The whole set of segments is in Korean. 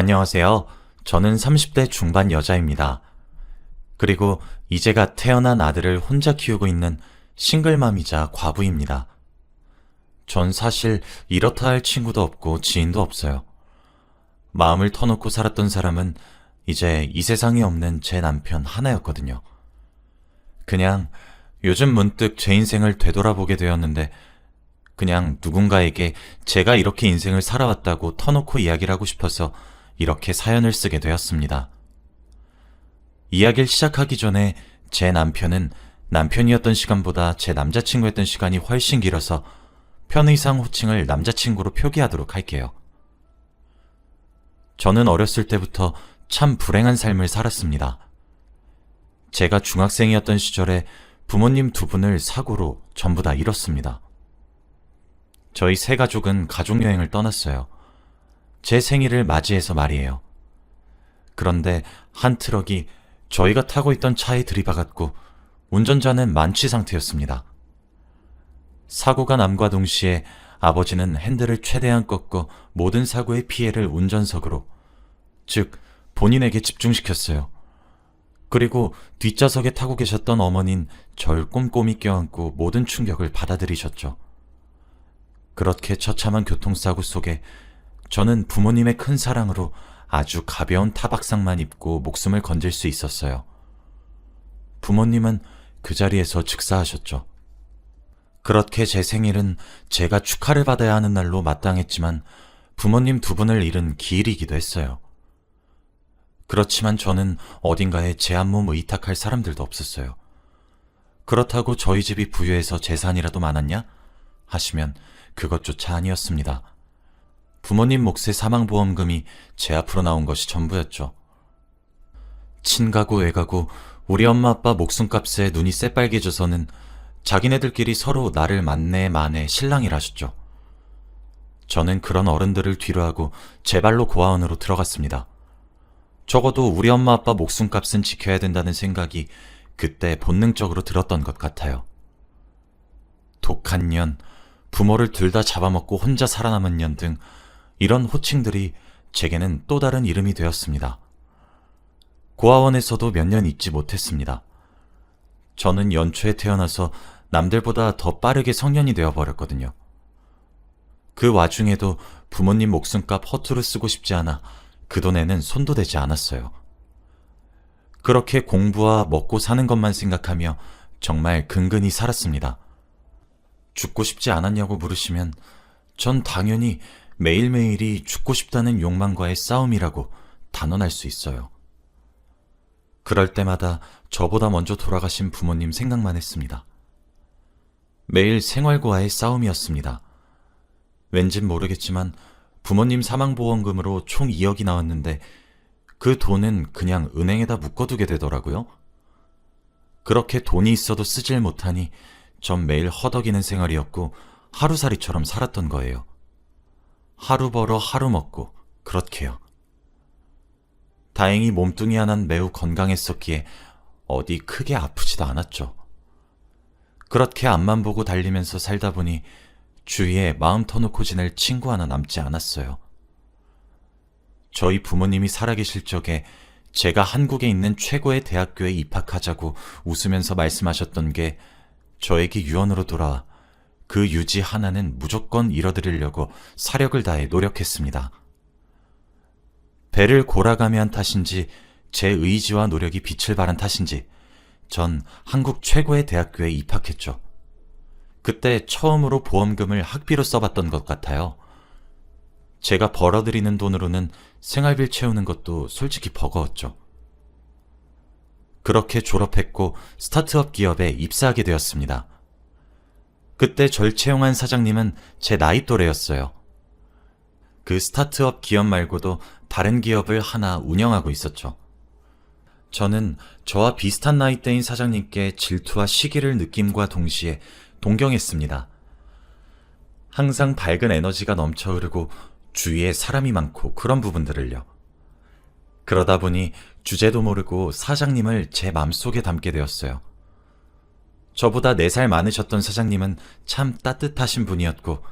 안녕하세요. 저는 30대 중반 여자입니다. 그리고 이제가 태어난 아들을 혼자 키우고 있는 싱글맘이자 과부입니다. 전 사실 이렇다 할 친구도 없고 지인도 없어요. 마음을 터놓고 살았던 사람은 이제 이 세상에 없는 제 남편 하나였거든요. 그냥 요즘 문득 제 인생을 되돌아보게 되었는데 그냥 누군가에게 제가 이렇게 인생을 살아왔다고 터놓고 이야기를 하고 싶어서 이렇게 사연을 쓰게 되었습니다. 이야기를 시작하기 전에 제 남편은 남편이었던 시간보다 제 남자친구였던 시간이 훨씬 길어서 편의상 호칭을 남자친구로 표기하도록 할게요. 저는 어렸을 때부터 참 불행한 삶을 살았습니다. 제가 중학생이었던 시절에 부모님 두 분을 사고로 전부 다 잃었습니다. 저희 세 가족은 가족여행을 떠났어요. 제 생일을 맞이해서 말이에요. 그런데 한 트럭이 저희가 타고 있던 차에 들이박았고 운전자는 만취 상태였습니다. 사고가 남과 동시에 아버지는 핸들을 최대한 꺾고 모든 사고의 피해를 운전석으로, 즉 본인에게 집중시켰어요. 그리고 뒷좌석에 타고 계셨던 어머니는 절 꼼꼼히 껴안고 모든 충격을 받아들이셨죠. 그렇게 처참한 교통사고 속에 저는 부모님의 큰 사랑으로 아주 가벼운 타박상만 입고 목숨을 건질 수 있었어요. 부모님은 그 자리에서 즉사하셨죠. 그렇게 제 생일은 제가 축하를 받아야 하는 날로 마땅했지만 부모님 두 분을 잃은 기일이기도 했어요. 그렇지만 저는 어딘가에 제 한 몸 의탁할 사람들도 없었어요. 그렇다고 저희 집이 부유해서 재산이라도 많았냐? 하시면 그것조차 아니었습니다. 부모님 몫의 사망보험금이 제 앞으로 나온 것이 전부였죠. 친가구 외가구 우리 엄마 아빠 목숨값에 눈이 새빨개져서는 자기네들끼리 서로 나를 만내 만에 신랑이라셨죠. 저는 그런 어른들을 뒤로하고 제 발로 고아원으로 들어갔습니다. 적어도 우리 엄마 아빠 목숨값은 지켜야 된다는 생각이 그때 본능적으로 들었던 것 같아요. 독한 년, 부모를 둘 다 잡아먹고 혼자 살아남은 년 등 이런 호칭들이 제게는 또 다른 이름이 되었습니다. 고아원에서도 몇 년 있지 못했습니다. 저는 연초에 태어나서 남들보다 더 빠르게 성년이 되어버렸거든요. 그 와중에도 부모님 목숨값 허투루 쓰고 싶지 않아 그 돈에는 손도 대지 않았어요. 그렇게 공부와 먹고 사는 것만 생각하며 정말 근근히 살았습니다. 죽고 싶지 않았냐고 물으시면 전 당연히 매일매일이 죽고 싶다는 욕망과의 싸움이라고 단언할 수 있어요. 그럴 때마다 저보다 먼저 돌아가신 부모님 생각만 했습니다. 매일 생활고와의 싸움이었습니다. 왠진 모르겠지만 부모님 사망보험금으로 총 2억이 나왔는데 그 돈은 그냥 은행에다 묶어두게 되더라고요. 그렇게 돈이 있어도 쓰질 못하니 전 매일 허덕이는 생활이었고 하루살이처럼 살았던 거예요. 하루 벌어 하루 먹고 그렇게요. 다행히 몸뚱이 하나는 매우 건강했었기에 어디 크게 아프지도 않았죠. 그렇게 앞만 보고 달리면서 살다 보니 주위에 마음 터놓고 지낼 친구 하나 남지 않았어요. 저희 부모님이 살아계실 적에 제가 한국에 있는 최고의 대학교에 입학하자고 웃으면서 말씀하셨던 게 저에게 유언으로 돌아와 그 유지 하나는 무조건 이뤄드리려고 사력을 다해 노력했습니다. 배를 골아가며 한 탓인지 제 의지와 노력이 빛을 발한 탓인지 전 한국 최고의 대학교에 입학했죠. 그때 처음으로 보험금을 학비로 써봤던 것 같아요. 제가 벌어들이는 돈으로는 생활비를 채우는 것도 솔직히 버거웠죠. 그렇게 졸업했고 스타트업 기업에 입사하게 되었습니다. 그때 절 채용한 사장님은 제 나이 또래였어요. 그 스타트업 기업 말고도 다른 기업을 하나 운영하고 있었죠. 저는 저와 비슷한 나이대인 사장님께 질투와 시기를 느낌과 동시에 동경했습니다. 항상 밝은 에너지가 넘쳐 흐르고 주위에 사람이 많고 그런 부분들을요. 그러다 보니 주제도 모르고 사장님을 제 맘속에 담게 되었어요. 저보다 4살 많으셨던 사장님은 참 따뜻하신 분이었고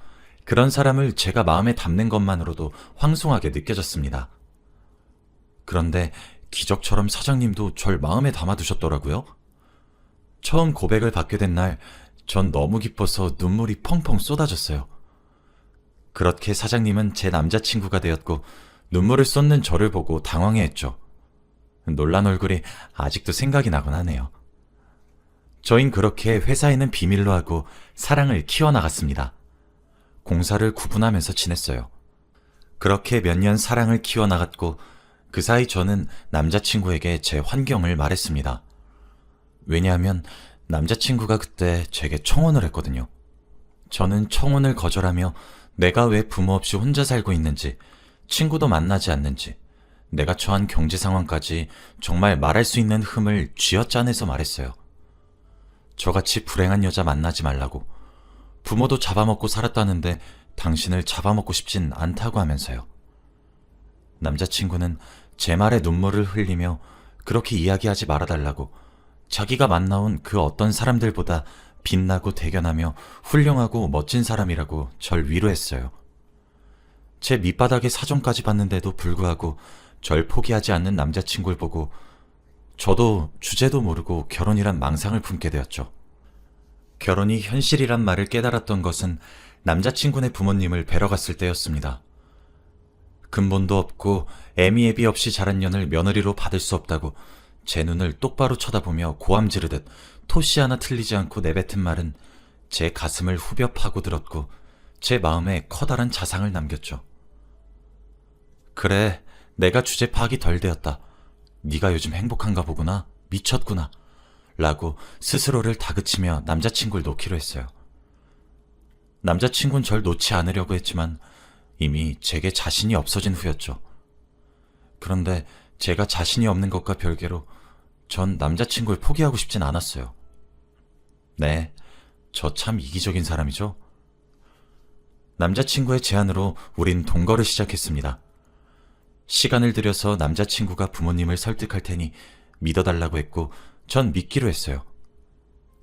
그런 사람을 제가 마음에 담는 것만으로도 황송하게 느껴졌습니다. 그런데 기적처럼 사장님도 절 마음에 담아두셨더라고요. 처음 고백을 받게 된 날, 전 너무 기뻐서 눈물이 펑펑 쏟아졌어요. 그렇게 사장님은 제 남자친구가 되었고 눈물을 쏟는 저를 보고 당황해했죠. 놀란 얼굴이 아직도 생각이 나곤 하네요. 저흰 그렇게 회사에는 비밀로 하고 사랑을 키워나갔습니다. 공사를 구분하면서 지냈어요. 그렇게 몇 년 사랑을 키워나갔고 그 사이 저는 남자친구에게 제 환경을 말했습니다. 왜냐하면 남자친구가 그때 제게 청혼을 했거든요. 저는 청혼을 거절하며 내가 왜 부모 없이 혼자 살고 있는지, 친구도 만나지 않는지, 내가 처한 경제 상황까지 정말 말할 수 있는 흠을 쥐어짜내서 말했어요. 저같이 불행한 여자 만나지 말라고, 부모도 잡아먹고 살았다는데 당신을 잡아먹고 싶진 않다고 하면서요. 남자친구는 제 말에 눈물을 흘리며 그렇게 이야기하지 말아달라고, 자기가 만나온 그 어떤 사람들보다 빛나고 대견하며 훌륭하고 멋진 사람이라고 절 위로했어요. 제 밑바닥에 사정까지 봤는데도 불구하고 절 포기하지 않는 남자친구를 보고 저도 주제도 모르고 결혼이란 망상을 품게 되었죠. 결혼이 현실이란 말을 깨달았던 것은 남자친구네 부모님을 뵈러 갔을 때였습니다. 근본도 없고 애미애비 없이 자란 년을 며느리로 받을 수 없다고 제 눈을 똑바로 쳐다보며 고함 지르듯 토시 하나 틀리지 않고 내뱉은 말은 제 가슴을 후벼 파고들었고 제 마음에 커다란 자상을 남겼죠. 그래, 내가 주제 파악이 덜 되었다. 네가 요즘 행복한가 보구나. 미쳤구나. 라고 스스로를 다그치며 남자친구를 놓기로 했어요. 남자친구는 절 놓지 않으려고 했지만 이미 제게 자신이 없어진 후였죠. 그런데 제가 자신이 없는 것과 별개로 전 남자친구를 포기하고 싶진 않았어요. 네, 저 참 이기적인 사람이죠. 남자친구의 제안으로 우린 동거를 시작했습니다. 시간을 들여서 남자친구가 부모님을 설득할 테니 믿어달라고 했고 전 믿기로 했어요.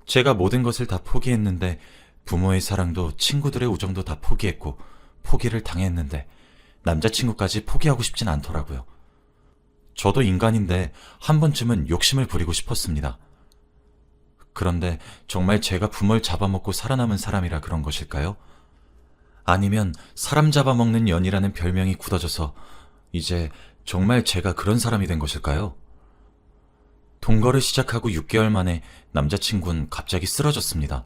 제가 모든 것을 다 포기했는데 부모의 사랑도 친구들의 우정도 다 포기했고 포기를 당했는데 남자친구까지 포기하고 싶진 않더라고요. 저도 인간인데 한 번쯤은 욕심을 부리고 싶었습니다. 그런데 정말 제가 부모를 잡아먹고 살아남은 사람이라 그런 것일까요? 아니면 사람 잡아먹는 년이라는 별명이 굳어져서 이제 정말 제가 그런 사람이 된 것일까요? 동거를 시작하고 6개월 만에 남자친구는 갑자기 쓰러졌습니다.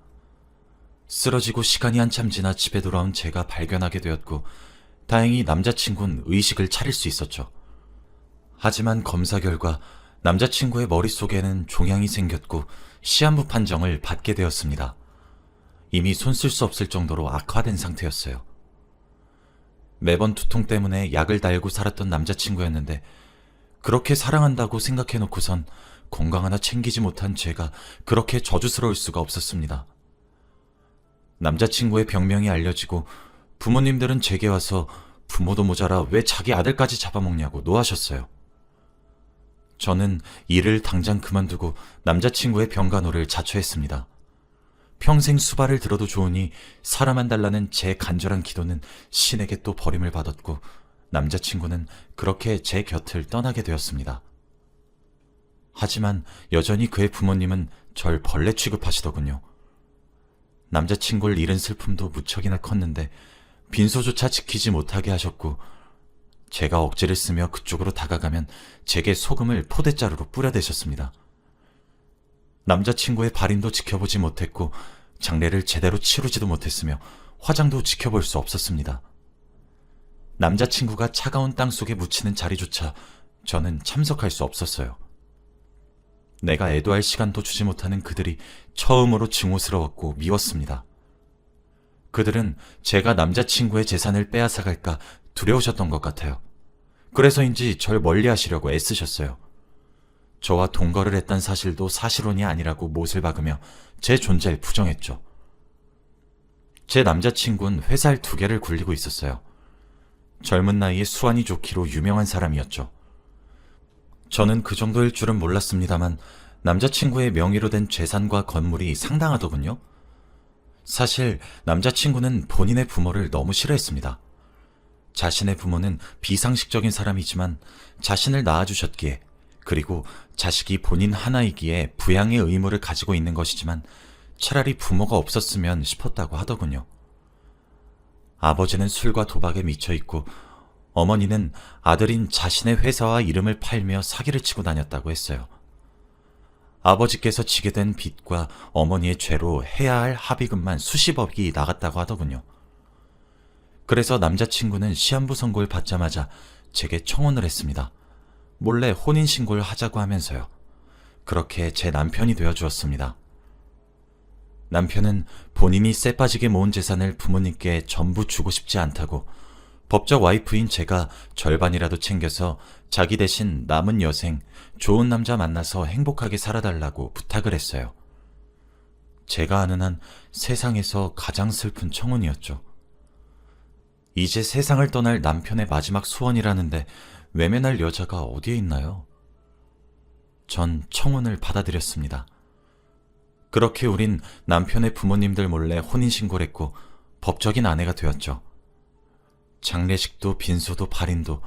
쓰러지고 시간이 한참 지나 집에 돌아온 제가 발견하게 되었고 다행히 남자친구는 의식을 차릴 수 있었죠. 하지만 검사 결과 남자친구의 머릿속에는 종양이 생겼고 시한부 판정을 받게 되었습니다. 이미 손 쓸 수 없을 정도로 악화된 상태였어요. 매번 두통 때문에 약을 달고 살았던 남자친구였는데 그렇게 사랑한다고 생각해놓고선 건강 하나 챙기지 못한 제가 그렇게 저주스러울 수가 없었습니다. 남자친구의 병명이 알려지고 부모님들은 제게 와서 부모도 모자라 왜 자기 아들까지 잡아먹냐고 노하셨어요. 저는 일을 당장 그만두고 남자친구의 병간호를 자처했습니다. 평생 수발을 들어도 좋으니 사람 한 달라는 제 간절한 기도는 신에게 또 버림을 받았고 남자친구는 그렇게 제 곁을 떠나게 되었습니다. 하지만 여전히 그의 부모님은 절 벌레 취급하시더군요. 남자친구를 잃은 슬픔도 무척이나 컸는데 빈소조차 지키지 못하게 하셨고 제가 억지를 쓰며 그쪽으로 다가가면 제게 소금을 포대자루로 뿌려대셨습니다. 남자친구의 발인도 지켜보지 못했고 장례를 제대로 치르지도 못했으며 화장도 지켜볼 수 없었습니다. 남자친구가 차가운 땅 속에 묻히는 자리조차 저는 참석할 수 없었어요. 내가 애도할 시간도 주지 못하는 그들이 처음으로 증오스러웠고 미웠습니다. 그들은 제가 남자친구의 재산을 빼앗아갈까 두려우셨던 것 같아요. 그래서인지 절 멀리하시려고 애쓰셨어요. 저와 동거를 했단 사실도 사실혼이 아니라고 못을 박으며 제 존재를 부정했죠. 제 남자친구는 회사를 2개를 굴리고 있었어요. 젊은 나이에 수완이 좋기로 유명한 사람이었죠. 저는 그 정도일 줄은 몰랐습니다만 남자친구의 명의로 된 재산과 건물이 상당하더군요. 사실 남자친구는 본인의 부모를 너무 싫어했습니다. 자신의 부모는 비상식적인 사람이지만 자신을 낳아주셨기에, 그리고 자식이 본인 하나이기에 부양의 의무를 가지고 있는 것이지만 차라리 부모가 없었으면 싶었다고 하더군요. 아버지는 술과 도박에 미쳐 있고 어머니는 아들인 자신의 회사와 이름을 팔며 사기를 치고 다녔다고 했어요. 아버지께서 지게 된 빚과 어머니의 죄로 해야 할 합의금만 수십억이 나갔다고 하더군요. 그래서 남자친구는 시한부 선고를 받자마자 제게 청혼을 했습니다. 몰래 혼인신고를 하자고 하면서요. 그렇게 제 남편이 되어주었습니다. 남편은 본인이 쎄빠지게 모은 재산을 부모님께 전부 주고 싶지 않다고 법적 와이프인 제가 절반이라도 챙겨서 자기 대신 남은 여생, 좋은 남자 만나서 행복하게 살아달라고 부탁을 했어요. 제가 아는 한 세상에서 가장 슬픈 청혼이었죠. 이제 세상을 떠날 남편의 마지막 소원이라는데 외면할 여자가 어디에 있나요? 전 청혼을 받아들였습니다. 그렇게 우린 남편의 부모님들 몰래 혼인신고를 했고 법적인 아내가 되었죠. 장례식도 빈소도 발인도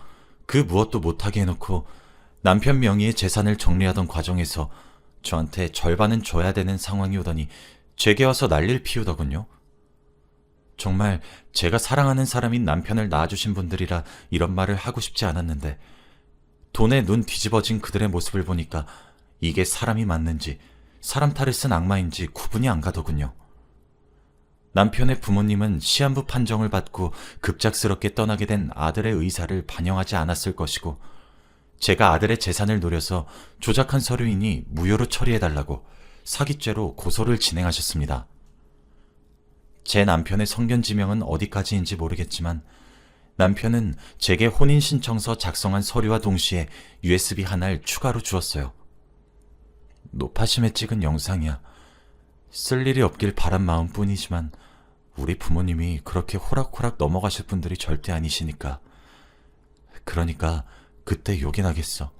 그 무엇도 못하게 해놓고 남편 명의의 재산을 정리하던 과정에서 저한테 절반은 줘야 되는 상황이 오더니 제게 와서 난리를 피우더군요. 정말 제가 사랑하는 사람인 남편을 낳아주신 분들이라 이런 말을 하고 싶지 않았는데 돈에 눈 뒤집어진 그들의 모습을 보니까 이게 사람이 맞는지 사람 탈을 쓴 악마인지 구분이 안 가더군요. 남편의 부모님은 시한부 판정을 받고 급작스럽게 떠나게 된 아들의 의사를 반영하지 않았을 것이고 제가 아들의 재산을 노려서 조작한 서류이니 무효로 처리해달라고 사기죄로 고소를 진행하셨습니다. 제 남편의 성견지명은 어디까지인지 모르겠지만 남편은 제게 혼인신청서 작성한 서류와 동시에 USB 하나를 추가로 주었어요. 노파심에 찍은 영상이야. 쓸 일이 없길 바란 마음뿐이지만 우리 부모님이 그렇게 호락호락 넘어가실 분들이 절대 아니시니까. 그러니까 그때 욕이 나겠어.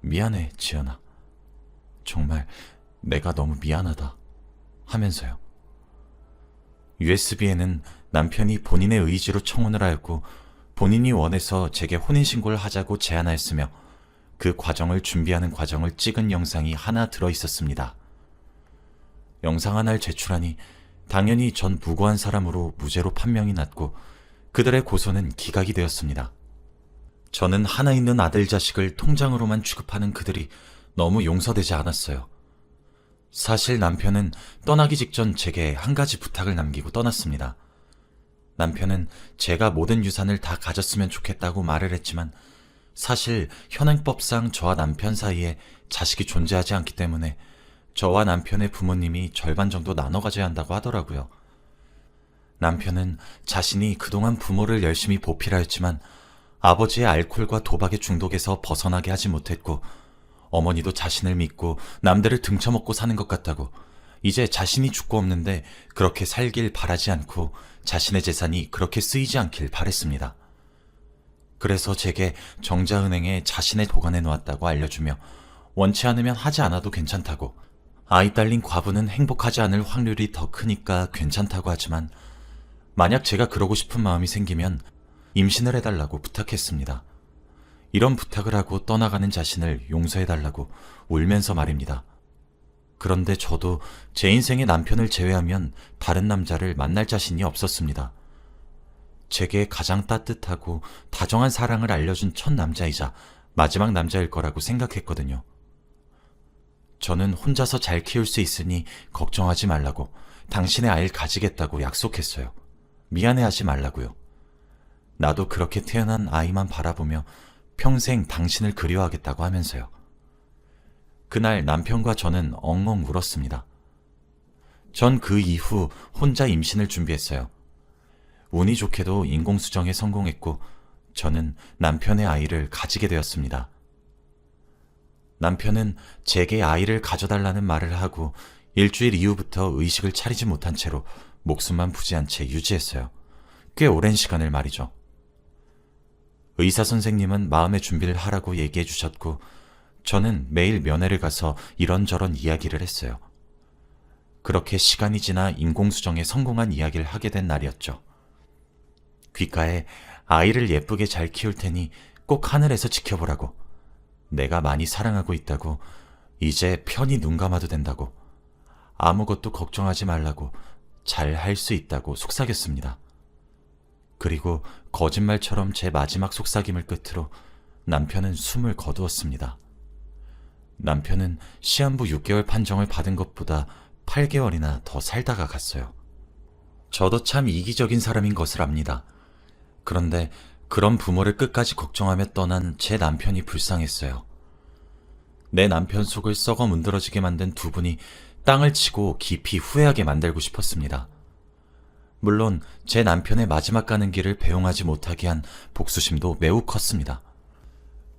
미안해, 지연아. 정말 내가 너무 미안하다. 하면서요. USB에는 남편이 본인의 의지로 청혼을 하였고 본인이 원해서 제게 혼인신고를 하자고 제안하였으며 그 과정을 준비하는 과정을 찍은 영상이 하나 들어있었습니다. 영상 하나를 제출하니 당연히 전 무고한 사람으로 무죄로 판명이 났고 그들의 고소는 기각이 되었습니다. 저는 하나 있는 아들 자식을 통장으로만 취급하는 그들이 너무 용서되지 않았어요. 사실 남편은 떠나기 직전 제게 한 가지 부탁을 남기고 떠났습니다. 남편은 제가 모든 유산을 다 가졌으면 좋겠다고 말을 했지만 사실 현행법상 저와 남편 사이에 자식이 존재하지 않기 때문에 저와 남편의 부모님이 절반 정도 나눠 가져야 한다고 하더라고요. 남편은 자신이 그동안 부모를 열심히 보필하였지만 아버지의 알코올과 도박의 중독에서 벗어나게 하지 못했고 어머니도 자신을 믿고 남들을 등쳐먹고 사는 것 같다고 이제 자신이 죽고 없는데 그렇게 살길 바라지 않고 자신의 재산이 그렇게 쓰이지 않길 바랬습니다. 그래서 제게 정자은행에 자신의 보관해 놓았다고 알려주며 원치 않으면 하지 않아도 괜찮다고 아이 딸린 과부는 행복하지 않을 확률이 더 크니까 괜찮다고 하지만 만약 제가 그러고 싶은 마음이 생기면 임신을 해달라고 부탁했습니다. 이런 부탁을 하고 떠나가는 자신을 용서해달라고 울면서 말입니다. 그런데 저도 제 인생의 남편을 제외하면 다른 남자를 만날 자신이 없었습니다. 제게 가장 따뜻하고 다정한 사랑을 알려준 첫 남자이자 마지막 남자일 거라고 생각했거든요. 저는 혼자서 잘 키울 수 있으니 걱정하지 말라고 당신의 아이를 가지겠다고 약속했어요. 미안해하지 말라고요. 나도 그렇게 태어난 아이만 바라보며 평생 당신을 그리워하겠다고 하면서요. 그날 남편과 저는 엉엉 울었습니다. 전 그 이후 혼자 임신을 준비했어요. 운이 좋게도 인공수정에 성공했고 저는 남편의 아이를 가지게 되었습니다. 남편은 제게 아이를 가져달라는 말을 하고 일주일 이후부터 의식을 차리지 못한 채로 목숨만 부지한 채 유지했어요. 꽤 오랜 시간을 말이죠. 의사 선생님은 마음의 준비를 하라고 얘기해 주셨고 저는 매일 면회를 가서 이런저런 이야기를 했어요. 그렇게 시간이 지나 인공수정에 성공한 이야기를 하게 된 날이었죠. 귓가에 아이를 예쁘게 잘 키울 테니 꼭 하늘에서 지켜보라고. 내가 많이 사랑하고 있다고. 이제 편히 눈 감아도 된다고. 아무것도 걱정하지 말라고. 잘 할 수 있다고 속삭였습니다. 그리고 거짓말처럼 제 마지막 속삭임을 끝으로 남편은 숨을 거두었습니다. 남편은 시한부 6개월 판정을 받은 것보다 8개월이나 더 살다가 갔어요. 저도 참 이기적인 사람인 것을 압니다. 그런데 그런 부모를 끝까지 걱정하며 떠난 제 남편이 불쌍했어요. 내 남편 속을 썩어 문드러지게 만든 두 분이 땅을 치고 깊이 후회하게 만들고 싶었습니다. 물론 제 남편의 마지막 가는 길을 배웅하지 못하게 한 복수심도 매우 컸습니다.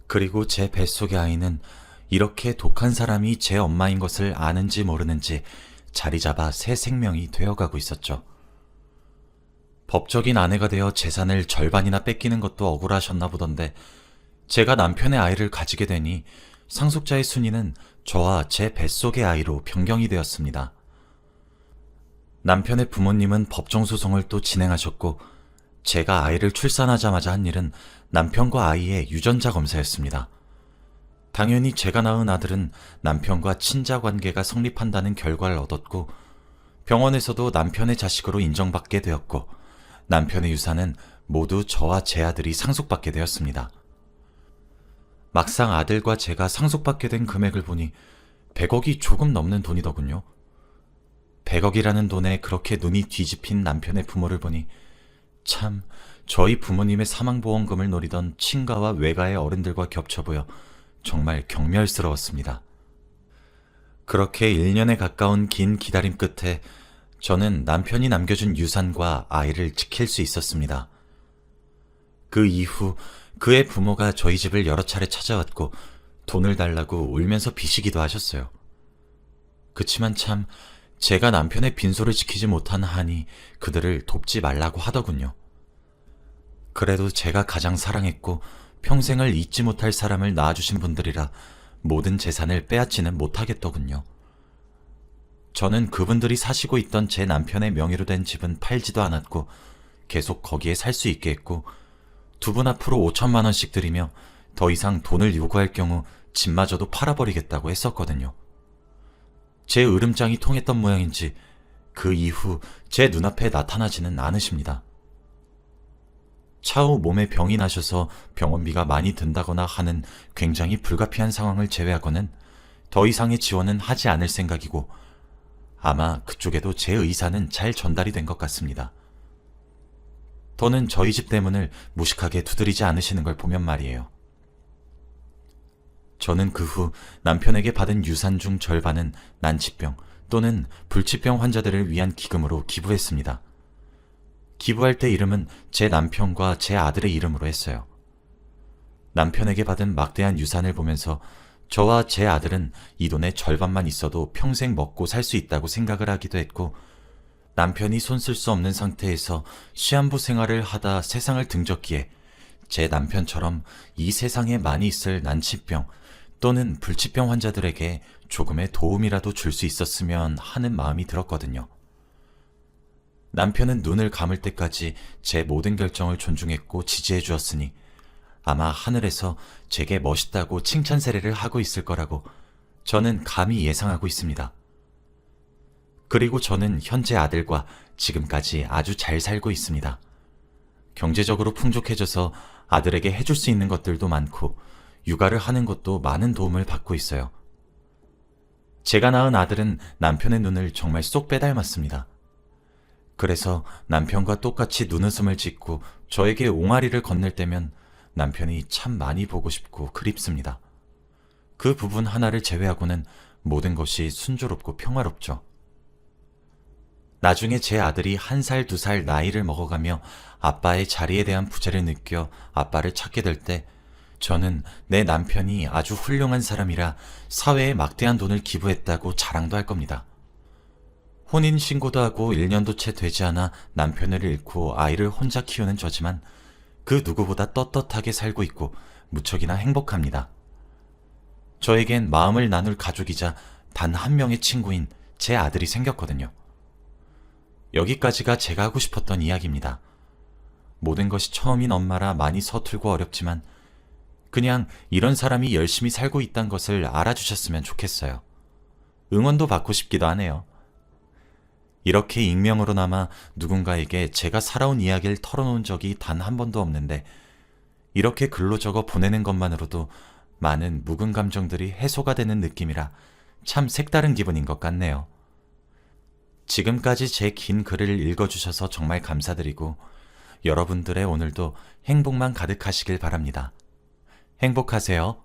그리고 제 뱃속의 아이는 이렇게 독한 사람이 제 엄마인 것을 아는지 모르는지 자리 잡아 새 생명이 되어가고 있었죠. 법적인 아내가 되어 재산을 절반이나 뺏기는 것도 억울하셨나 보던데 제가 남편의 아이를 가지게 되니 상속자의 순위는 저와 제 뱃속의 아이로 변경이 되었습니다. 남편의 부모님은 법정소송을 또 진행하셨고 제가 아이를 출산하자마자 한 일은 남편과 아이의 유전자 검사였습니다. 당연히 제가 낳은 아들은 남편과 친자 관계가 성립한다는 결과를 얻었고 병원에서도 남편의 자식으로 인정받게 되었고 남편의 유산은 모두 저와 제 아들이 상속받게 되었습니다. 막상 아들과 제가 상속받게 된 금액을 보니 100억이 조금 넘는 돈이더군요. 100억이라는 돈에 그렇게 눈이 뒤집힌 남편의 부모를 보니 참 저희 부모님의 사망보험금을 노리던 친가와 외가의 어른들과 겹쳐 보여 정말 경멸스러웠습니다. 그렇게 1년에 가까운 긴 기다림 끝에 저는 남편이 남겨준 유산과 아이를 지킬 수 있었습니다. 그 이후 그의 부모가 저희 집을 여러 차례 찾아왔고 돈을 달라고 울면서 비시기도 하셨어요. 그치만 참 제가 남편의 빈소를 지키지 못한 한이 그들을 돕지 말라고 하더군요. 그래도 제가 가장 사랑했고 평생을 잊지 못할 사람을 낳아주신 분들이라 모든 재산을 빼앗지는 못하겠더군요. 저는 그분들이 사시고 있던 제 남편의 명의로 된 집은 팔지도 않았고 계속 거기에 살 수 있게 했고 두 분 앞으로 5천만 원씩 드리며 더 이상 돈을 요구할 경우 집마저도 팔아버리겠다고 했었거든요. 제 으름장이 통했던 모양인지 그 이후 제 눈앞에 나타나지는 않으십니다. 차후 몸에 병이 나셔서 병원비가 많이 든다거나 하는 굉장히 불가피한 상황을 제외하고는 더 이상의 지원은 하지 않을 생각이고 아마 그쪽에도 제 의사는 잘 전달이 된 것 같습니다. 더는 저희 집 대문을 무식하게 두드리지 않으시는 걸 보면 말이에요. 저는 그 후 남편에게 받은 유산 중 절반은 난치병 또는 불치병 환자들을 위한 기금으로 기부했습니다. 기부할 때 이름은 제 남편과 제 아들의 이름으로 했어요. 남편에게 받은 막대한 유산을 보면서 저와 제 아들은 이 돈의 절반만 있어도 평생 먹고 살 수 있다고 생각을 하기도 했고 남편이 손 쓸 수 없는 상태에서 시한부 생활을 하다 세상을 등졌기에 제 남편처럼 이 세상에 많이 있을 난치병 또는 불치병 환자들에게 조금의 도움이라도 줄 수 있었으면 하는 마음이 들었거든요. 남편은 눈을 감을 때까지 제 모든 결정을 존중했고 지지해 주었으니 아마 하늘에서 제게 멋있다고 칭찬 세례를 하고 있을 거라고 저는 감히 예상하고 있습니다. 그리고 저는 현재 아들과 지금까지 아주 잘 살고 있습니다. 경제적으로 풍족해져서 아들에게 해줄 수 있는 것들도 많고 육아를 하는 것도 많은 도움을 받고 있어요. 제가 낳은 아들은 남편의 눈을 정말 쏙 빼닮았습니다. 그래서 남편과 똑같이 눈웃음을 짓고 저에게 옹알이를 건넬 때면 남편이 참 많이 보고 싶고 그립습니다. 그 부분 하나를 제외하고는 모든 것이 순조롭고 평화롭죠. 나중에 제 아들이 1살, 2살 나이를 먹어가며 아빠의 자리에 대한 부재를 느껴 아빠를 찾게 될 때 저는 내 남편이 아주 훌륭한 사람이라 사회에 막대한 돈을 기부했다고 자랑도 할 겁니다. 혼인신고도 하고 1년도 채 되지 않아 남편을 잃고 아이를 혼자 키우는 저지만 그 누구보다 떳떳하게 살고 있고 무척이나 행복합니다. 저에겐 마음을 나눌 가족이자 단 한 명의 친구인 제 아들이 생겼거든요. 여기까지가 제가 하고 싶었던 이야기입니다. 모든 것이 처음인 엄마라 많이 서툴고 어렵지만 그냥 이런 사람이 열심히 살고 있다는 것을 알아주셨으면 좋겠어요. 응원도 받고 싶기도 하네요. 이렇게 익명으로나마 누군가에게 제가 살아온 이야기를 털어놓은 적이 단 한 번도 없는데 이렇게 글로 적어 보내는 것만으로도 많은 묵은 감정들이 해소가 되는 느낌이라 참 색다른 기분인 것 같네요. 지금까지 제 긴 글을 읽어주셔서 정말 감사드리고 여러분들의 오늘도 행복만 가득하시길 바랍니다. 행복하세요.